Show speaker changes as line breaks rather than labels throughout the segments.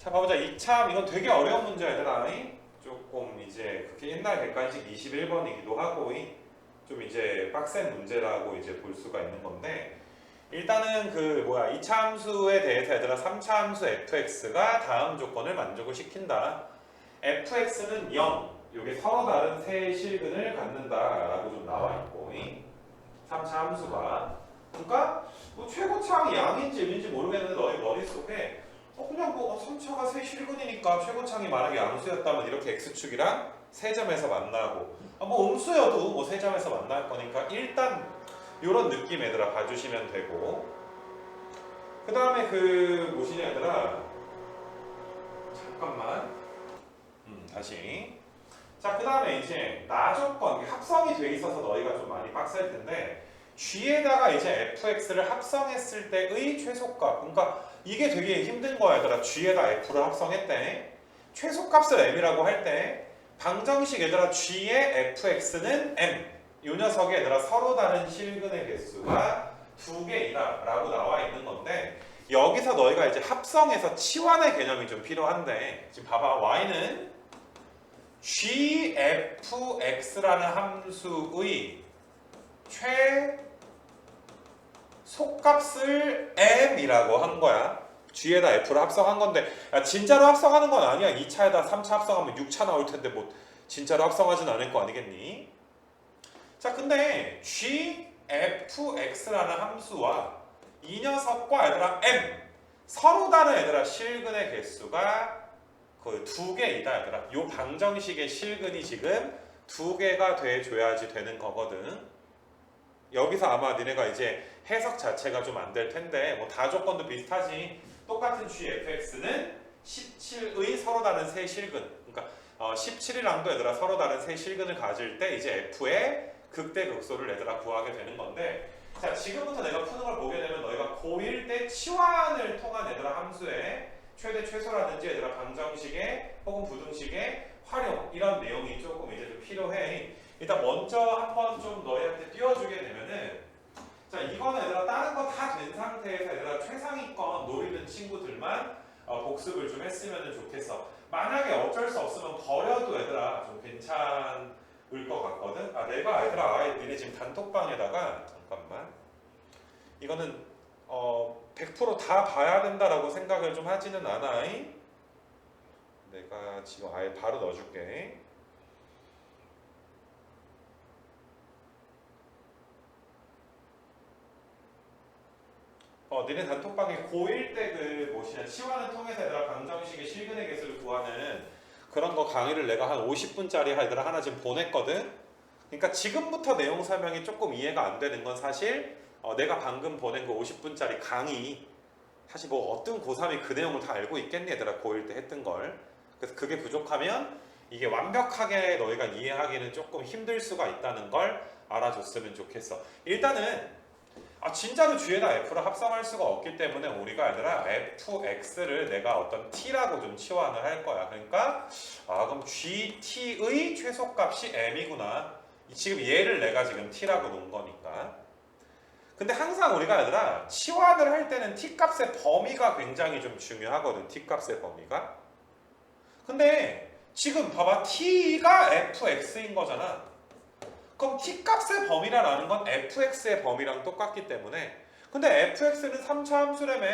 자, 봐보자. 이참 이건 되게 어려운 문제야, 얘들아. 조금 이제 그렇게 옛날 객관식 21번이기도 하고 좀 이제 빡센 문제라고 이제 볼 수가 있는 건데, 일단은 그 뭐야, 이차 함수에 대해서 얘들아 3차 함수 fx가 다음 조건을 만족을 시킨다. fx는 0, 이게 서로 다른 세 실근을 갖는다라고 좀 나와 있고, 3차 함수가. 그러니까 뭐 최고차항이 양인지 일인지 모르겠는데 너희 머릿속에 그냥 뭐 3차가 세 실근이니까 최고차항이 만약에 양수였다면 이렇게 x축이랑 세 점에서 만나고, 뭐 음수여도 뭐 세 점에서 만날 거니까 일단 이런 느낌 얘들아 봐주시면 되고, 그 다음에 그 뭐시냐 얘들아, 잠깐만, 다시. 자, 그 다음에 이제 나조건, 합성이 돼 있어서 너희가 좀 많이 빡셀 텐데, g에다가 이제 fx를 합성했을 때의 최소값, 그러니까 이게 되게 힘든 거야 얘들아. g에다 f를 합성했대. 최소값을 m이라고 할 때 방정식 얘들아 g의 fx는 m, 이 녀석이 얘들아 서로 다른 실근의 개수가 2개이다 라고 나와 있는 건데, 여기서 너희가 이제 합성해서 치환의 개념이 좀 필요한데, 지금 봐봐. y는 gfx라는 함수의 최소값을 m이라고 한 거야. g에다 f를 합성한 건데, 야, 진짜로 합성하는 건 아니야. 2차에다 3차 합성하면 6차 나올 텐데 뭐 진짜로 합성하진 않을 거 아니겠니? 자, 근데 gfx라는 함수와 이 녀석과 얘들아 m, 서로 다른 얘들아 실근의 개수가 그 2개이다 얘들아. 요 방정식의 실근이 지금 2개가 돼줘야지 되는 거거든. 여기서 아마 니네가 이제 해석 자체가 좀 안 될 텐데, 뭐 다 조건도 비슷하지. 똑같은 gfx는 17의 서로 다른 세 실근, 그러니까 17이랑도 얘들아 서로 다른 세 실근을 가질 때 이제 f의 극대 극소를 얘들아 구하게 되는 건데, 자, 지금부터 내가 푸는 걸 보게 되면 너희가 고1 때 치환을 통한 얘들아 함수의 최대 최소라든지 얘들아 방정식의 혹은 부등식의 활용, 이런 내용이 조금 이제 좀 필요해. 일단 먼저 한번 좀 너희한테 띄워주게 되면은, 자, 이거는 얘들아 다른 거 다 된 상태에서 얘들아 최상위권 노리는 친구들만 복습을 좀 했으면 좋겠어. 만약에 어쩔 수 없으면 버려도 얘들아 좀 괜찮을 것 같거든. 아, 내가 얘들아 아예 니네 지금 단톡방에다가, 잠깐만, 이거는 100% 다 봐야 된다라고 생각을 좀 하지는 않아. 내가 지금 아예 바로 넣어줄게. 니네 단톡방에 고1 때 그 뭐시냐 치환을 통해서 얘들아 방정식의 실근의 개수를 구하는 그런 거 강의를 내가 한 50분짜리 얘들아 하나 지금 보냈거든. 그러니까 지금부터 내용 설명이 조금 이해가 안 되는 건 사실 내가 방금 보낸 그 50분짜리 강의, 사실 뭐 어떤 고3이 그 내용을 다 알고 있겠니 얘들아, 고1 때 했던 걸. 그래서 그게 부족하면 이게 완벽하게 너희가 이해하기는 조금 힘들 수가 있다는 걸 알아줬으면 좋겠어. 일단은 진짜로 g에다 f를 합성할 수가 없기 때문에 우리가 얘들아 fx를 내가 어떤 t라고 좀 치환을 할 거야. 그러니까 그럼 gt의 최소값이 m이구나. 지금 얘를 내가 지금 t라고 놓은 거니까. 근데 항상 우리가 얘들아 치환을 할 때는 t값의 범위가 굉장히 좀 중요하거든. t값의 범위가. 근데 지금 봐봐, t가 fx인 거잖아. 그럼 t값의 범위라는 건 fx의 범위랑 똑같기 때문에, 근데 fx는 3차 함수라며.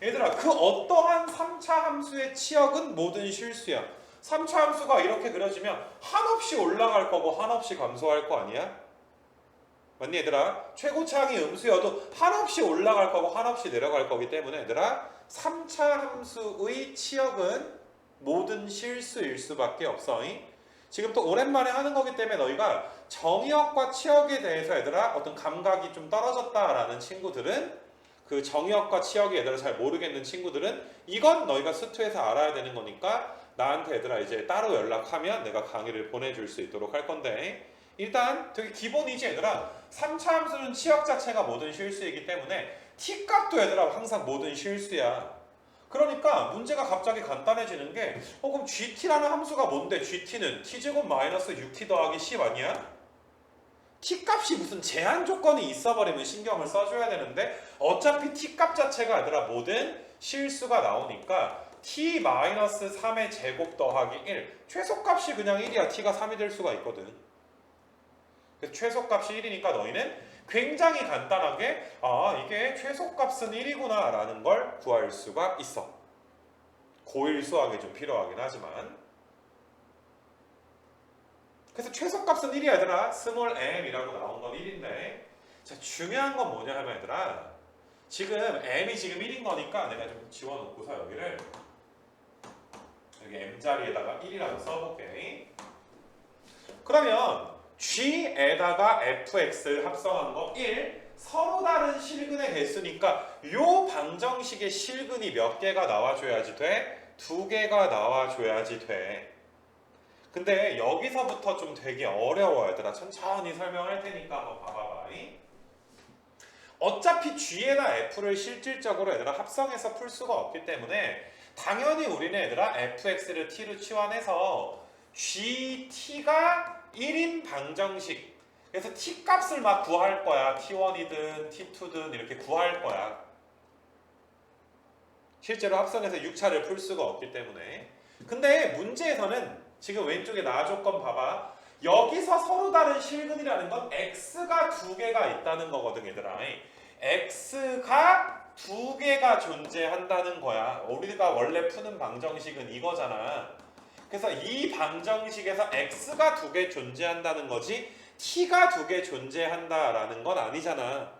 얘들아 그 어떠한 3차 함수의 치역은 모든 실수야. 3차 함수가 이렇게 그려지면 한없이 올라갈 거고 한없이 감소할 거 아니야? 맞니 얘들아? 최고차항이 음수여도 한없이 올라갈 거고 한없이 내려갈 거기 때문에 얘들아 3차 함수의 치역은 모든 실수일 수밖에 없어. 지금 또 오랜만에 하는 거기 때문에 너희가 정의역과 치역에 대해서 얘들아 어떤 감각이 좀 떨어졌다라는 친구들은, 그 정의역과 치역이 얘들아 잘 모르겠는 친구들은 이건 너희가 수투에서 알아야 되는 거니까 나한테 얘들아 이제 따로 연락하면 내가 강의를 보내줄 수 있도록 할 건데, 일단 되게 기본이지 얘들아. 3차 함수는 치역 자체가 모든 실수이기 때문에 t값도 얘들아 항상 모든 실수야. 그러니까 문제가 갑자기 간단해지는 게 그럼 gt라는 함수가 뭔데? gt는 t제곱 마이너스 6t 더하기 10 아니야? t값이 무슨 제한 조건이 있어버리면 신경을 써줘야 되는데 어차피 t값 자체가 얘들아 모든 실수가 나오니까 t-3의 제곱 더하기 1. 최소값이 그냥 1이야. t가 3이 될 수가 있거든. 그래서 최소값이 1이니까 너희는 굉장히 간단하게 이게 최소값은 1이구나 라는 걸 구할 수가 있어. 고1 수학이 좀 필요하긴 하지만. 그래서 최소값은 1이야 얘들아. 스몰 m이라고 나온 건 1인데, 자, 중요한 건 뭐냐 하면 얘들아, 지금 m이 지금 1인 거니까 내가 좀 지워놓고서 여기를 여기 m자리에다가 1이라고 써볼게. 그러면 g에다가 fx 합성한 거 1, 서로 다른 실근의 개수니까 요 방정식의 실근이 몇 개가 나와줘야지 돼? 2개가 나와줘야지 돼. 근데 여기서부터 좀 되게 어려워 얘들아. 천천히 설명할 테니까 한번 봐봐봐. 어차피 g에다 f를 실질적으로 얘들아 합성해서 풀 수가 없기 때문에 당연히 우리는 얘들아 fx를 t로 치환해서 gt가 1인 방정식, 그래서 t 값을 막 구할 거야. t1이든 t2든 이렇게 구할 거야. 실제로 합성해서 6차를 풀 수가 없기 때문에. 근데 문제에서는 지금 왼쪽에 나 조건 봐봐. 여기서 서로 다른 실근이라는 건 x가 2개가 있다는 거거든 얘들아. x가 2개가 존재한다는 거야. 우리가 원래 푸는 방정식은 이거잖아. 그래서 이 방정식에서 x가 2개 존재한다는 거지 t가 2개 존재한다라는 건 아니잖아.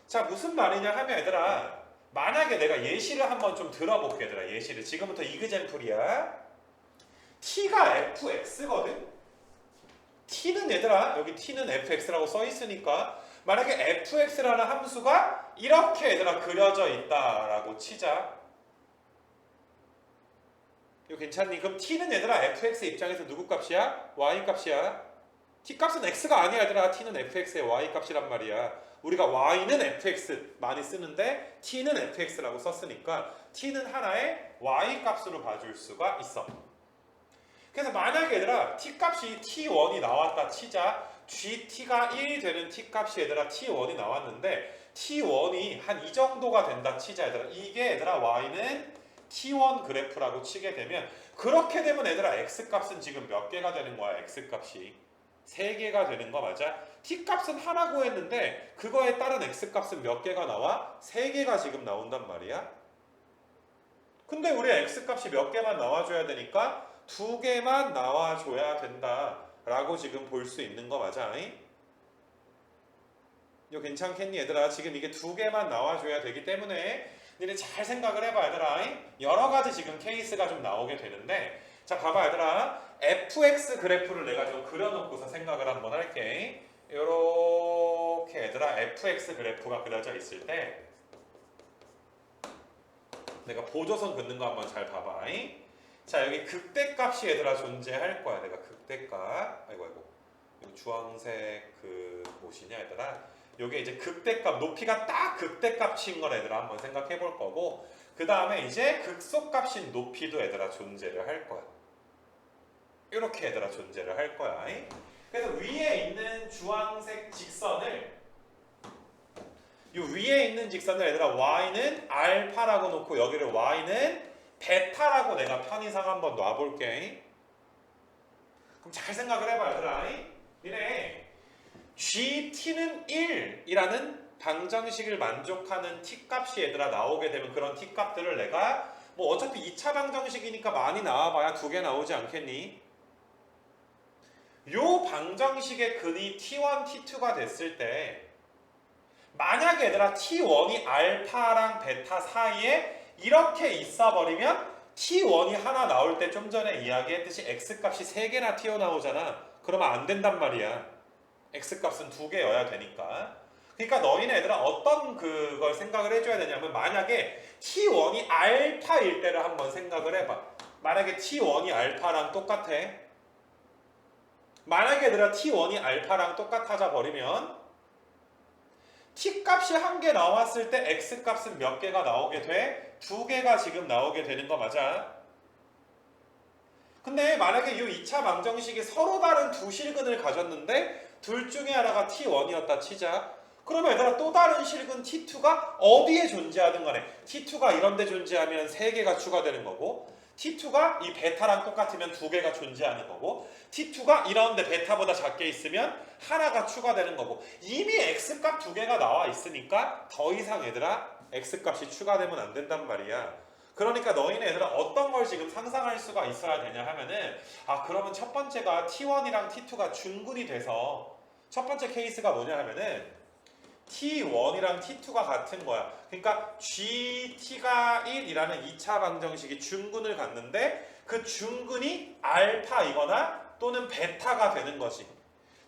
자, 무슨 말이냐 하면 얘들아, 만약에 내가 예시를 한번 좀 들어볼게 얘들아. 예시를 지금부터 이그젠플이야. t가 fx거든. t는 얘들아, 여기 t는 fx라고 써 있으니까 만약에 fx라는 함수가 이렇게 얘들아 그려져 있다라고 치자. 이거 괜찮니? 그럼 t는 얘들아 fx 입장에서 누구 값이야? y 값이야. t 값은 x가 아니야 얘들아. t는 fx의 y 값이란 말이야. 우리가 y는 fx 많이 쓰는데 t는 fx라고 썼으니까 t는 하나의 y 값으로 봐줄 수가 있어. 그래서 만약에 얘들아 t값이 t1이 나왔다 치자. gt가 1이 되는 t값이 얘들아 t1이 나왔는데 t1이 한 이 정도가 된다 치자 얘들아. 이게 얘들아 y는 t1 그래프라고 치게 되면, 그렇게 되면 얘들아 x값은 지금 몇 개가 되는 거야? x값이 3개가 되는 거 맞아? t값은 하나 구했는데 그거에 따른 x값은 몇 개가 나와? 3개가 지금 나온단 말이야. 근데 우리 x값이 몇 개만 나와줘야 되니까 2개만 나와줘야 된다라고 지금 볼 수 있는 거 맞아? 이거 괜찮겠니 얘들아? 지금 이게 2개만 나와줘야 되기 때문에 니네 잘 생각을 해봐 얘들아. 여러 가지 지금 케이스가 좀 나오게 되는데, 자 봐봐 얘들아, fx 그래프를 내가 좀 그려놓고서 생각을 한번 할게. 요렇게 얘들아 fx 그래프가 그려져 있을 때 내가 보조선 긋는 거 한번 잘 봐봐. 자 여기 극대값이 얘들아 존재할 거야. 내가 극대값, 아이고 이거 주황색 그 무엇이냐 얘들아, 요게 이제 극대값, 높이가 딱 극대값인 걸 얘들아 한번 생각해 볼 거고, 그 다음에 이제 극소값인 높이도 얘들아 존재를 할 거야. 이렇게 얘들아 존재를 할 거야. 그래서 위에 있는 주황색 직선을, 이 위에 있는 직선을 얘들아 y는 알파라고 놓고 여기를 y는 베타라고 내가 편의상 한번 놔볼게. 그럼 잘 생각을 해봐 얘들아. 니네 gt는 1이라는 방정식을 만족하는 t값이 얘들아 나오게 되면, 그런 t값들을 내가 뭐 어차피 2차 방정식이니까 많이 나와봐야 2개 나오지 않겠니? 요 방정식의 근이 t1, t2가 됐을 때 만약에 얘들아 t1이 알파랑 베타 사이에 이렇게 있어버리면 t1이 하나 나올 때 좀 전에 이야기했듯이 x값이 3개나 튀어나오잖아. 그러면 안 된단 말이야. x값은 2개여야 되니까. 그러니까 너희는 얘들아 어떤 그걸 생각을 해줘야 되냐면, 만약에 t1이 알파일 때를 한번 생각을 해봐. 만약에 t1이 알파랑 똑같아. 만약에 얘들아 t1이 알파랑 똑같아져 버리면 t값이 1개 나왔을 때 x값은 몇 개가 나오게 돼? 2개가 지금 나오게 되는 거 맞아? 근데 만약에 이 2차 방정식이 서로 다른 두 실근을 가졌는데 둘 중에 하나가 t1이었다 치자. 그러면 얘들아 또 다른 실근 T2가 어디에 존재하든 간에 T2가 이런 데 존재하면 3개가 추가되는 거고 T2가 이 베타랑 똑같으면 2개가 존재하는 거고 T2가 이런데 베타보다 작게 있으면 하나가 추가되는 거고 이미 X값 2개가 나와 있으니까 더 이상 얘들아 X값이 추가되면 안 된단 말이야. 그러니까 너희는 얘들아 어떤 걸 지금 상상할 수가 있어야 되냐 하면은 그러면 첫 번째가 T1이랑 T2가 중근이 돼서 첫 번째 케이스가 뭐냐 하면은 T1이랑 T2가 같은 거야. 그러니까 GT가 1이라는 2차 방정식이 중근을 갖는데 그 중근이 알파이거나 또는 베타가 되는 거지.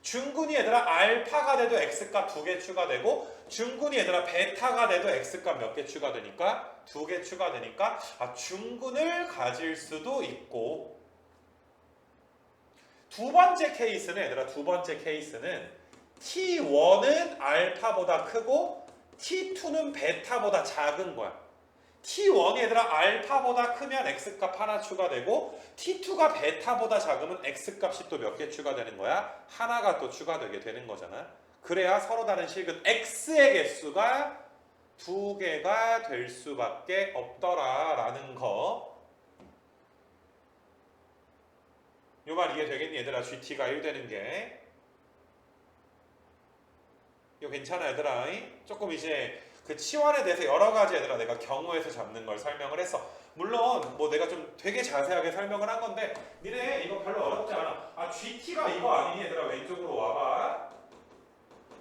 중근이 얘들아 알파가 돼도 X값 2개 추가되고 중근이 얘들아 베타가 돼도 X값 몇 개 추가되니까 2개 추가되니까 중근을 가질 수도 있고 두 번째 케이스는 얘들아 두 번째 케이스는 T1은 알파보다 크고 T2는 베타보다 작은 거야. T1이 얘들아 알파보다 크면 X값 하나 추가되고 T2가 베타보다 작으면 X값이 또 몇 개 추가되는 거야? 하나가 또 추가되게 되는 거잖아. 그래야 서로 다른 실근 X의 개수가 2개가 될 수밖에 없더라 라는 거. 요 말 이해되겠니 얘들아? GT가 1 되는 게 이거 괜찮아 얘들아. 조금 이제 그 치환에 대해서 여러 가지 얘들아 내가 경우에서 잡는 걸 설명을 했어. 물론 뭐 내가 좀 되게 자세하게 설명을 한 건데 니네 이거 별로 어렵지 않아. GT가 이거 아니니 얘들아 왼쪽으로 와봐.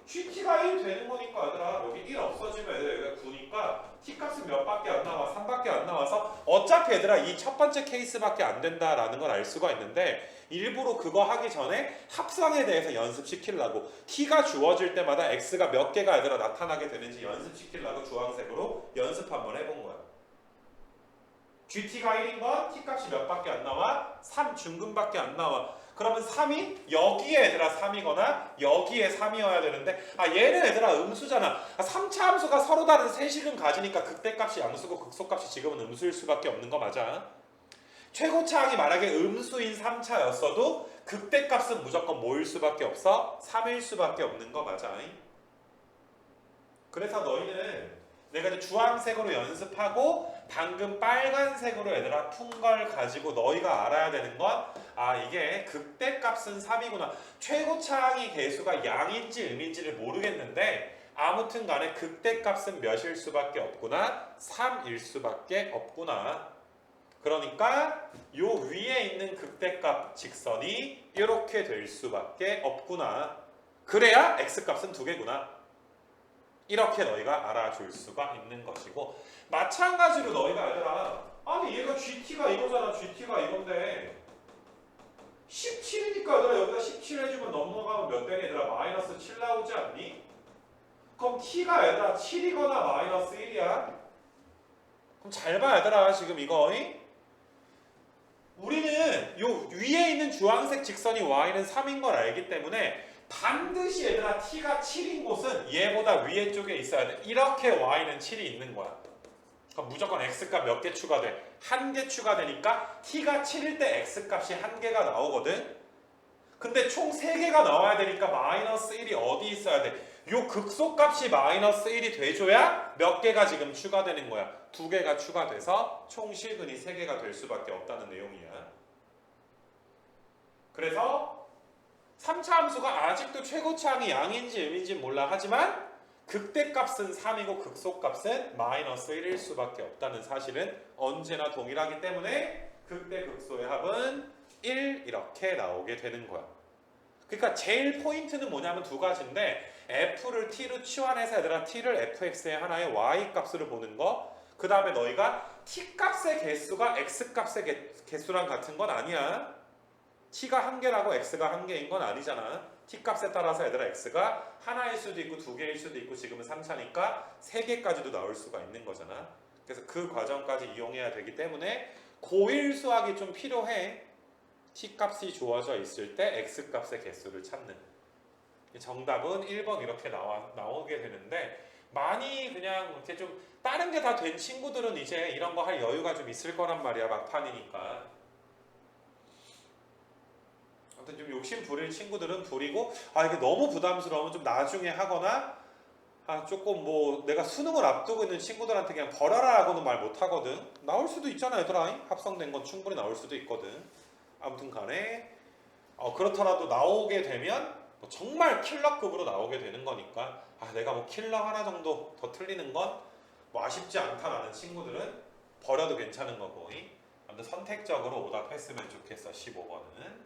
GT가 1 되는 거니까 얘들아 여기 1 없어지면 얘들아 여기가 9니까 T값은 몇 밖에 안 나와? 3밖에 안 나와서 어차피 얘들아 이 첫 번째 케이스밖에 안 된다라는 걸 알 수가 있는데 일부러 그거 하기 전에 합성에 대해서 연습시키려고 T가 주어질 때마다 X가 몇 개가 얘들아 나타나게 되는지 연습시키려고 주황색으로 연습 한번 해본 거야. GT가 1인 건 T값이 몇 밖에 안 나와? 3 중근밖에 안 나와. 그러면 3이 여기에 얘들아 3이거나 여기에 3이어야 되는데 얘는 얘들아 음수잖아. 3차 함수가 서로 다른 세식은 가지니까 극대값이 양수고 극소값이 지금은 음수일 수밖에 없는 거 맞아. 최고차항이 만약에 음수인 3차였어도 극대값은 무조건 뭐일 수밖에 없어? 3일 수밖에 없는 거 맞아. 그래서 너희는 내가 이제 주황색으로 연습하고 방금 빨간색으로 얘들아 푼 걸 가지고 너희가 알아야 되는 건 이게 극대값은 3이구나. 최고차항이 개수가 양인지 음인지를 모르겠는데 아무튼 간에 극대값은 몇일 수밖에 없구나. 3일 수밖에 없구나. 그러니까 요 위에 있는 극대값 직선이 이렇게 될 수밖에 없구나. 그래야 X값은 2개구나. 이렇게 너희가 알아줄 수가 있는 것이고 마찬가지로 너희가 얘들아 얘가 GT가 이거잖아. GT가 이건데 17이니까 얘들아 여기다 17 해주면 넘어가면 몇 되니 얘들아? 마이너스 7 나오지 않니? 그럼 T가 얘들아 7이거나 마이너스 1이야. 그럼 잘 봐 얘들아 지금 이거 우리는 요 위에 있는 주황색 직선이 Y는 3인 걸 알기 때문에 반드시 얘들아 T가 7인 곳은 얘보다 위에 쪽에 있어야 돼. 이렇게 Y는 7이 있는 거야. 그럼 무조건 X값 몇 개 추가돼? 1개 추가되니까 T가 7일 때 X값이 1개가 나오거든. 근데 총 3개가 나와야 되니까 마이너스 1이 어디 있어야 돼? 요 극소값이 마이너스 1이 돼줘야 몇 개가 지금 추가되는 거야. 2개가 추가돼서 총 실근이 3개가 될 수밖에 없다는 내용이야. 그래서 3차 함수가 아직도 최고차항이 양인지 음인지 몰라 하지만 극대값은 3이고 극소값은 마이너스 1일 수밖에 없다는 사실은 언제나 동일하기 때문에 극대 극소의 합은 1 이렇게 나오게 되는 거야. 그러니까 제일 포인트는 뭐냐면 두 가지인데 f를 t로 치환해서 얘들아 t를 fx의 하나의 y값으로 보는 거. 그 다음에 너희가 t값의 개수가 x값의 개수랑 같은 건 아니야. t가 1개라고 x가 1개인 건 아니잖아. t값에 따라서 얘들아 x가 하나일 수도 있고 2개일 수도 있고 지금은 3차니까 3개까지도 나올 수가 있는 거잖아. 그래서 그 과정까지 이용해야 되기 때문에 고1 수학이 좀 필요해. t값이 주어져 있을 때 x값의 개수를 찾는. 정답은 1번 이렇게 나오게 되는데 많이 그냥 이렇게 좀 다른 게 다 된 친구들은 이제 이런 거 할 여유가 좀 있을 거란 말이야. 막판이니까. 아무튼 좀 욕심 부릴 친구들은 부리고 이게 너무 부담스러우면 좀 나중에 하거나 아 조금 뭐 내가 수능을 앞두고 있는 친구들한테 그냥 버려라 하고는 말 못하거든. 나올 수도 있잖아 얘들아. 합성된 건 충분히 나올 수도 있거든. 아무튼 간에 그렇더라도 나오게 되면 뭐 정말 킬러급으로 나오게 되는 거니까 내가 뭐 킬러 하나 정도 더 틀리는 건 뭐 아쉽지 않다라는 친구들은 버려도 괜찮은 거고. 아무튼 선택적으로 오답했으면 좋겠어 15번은.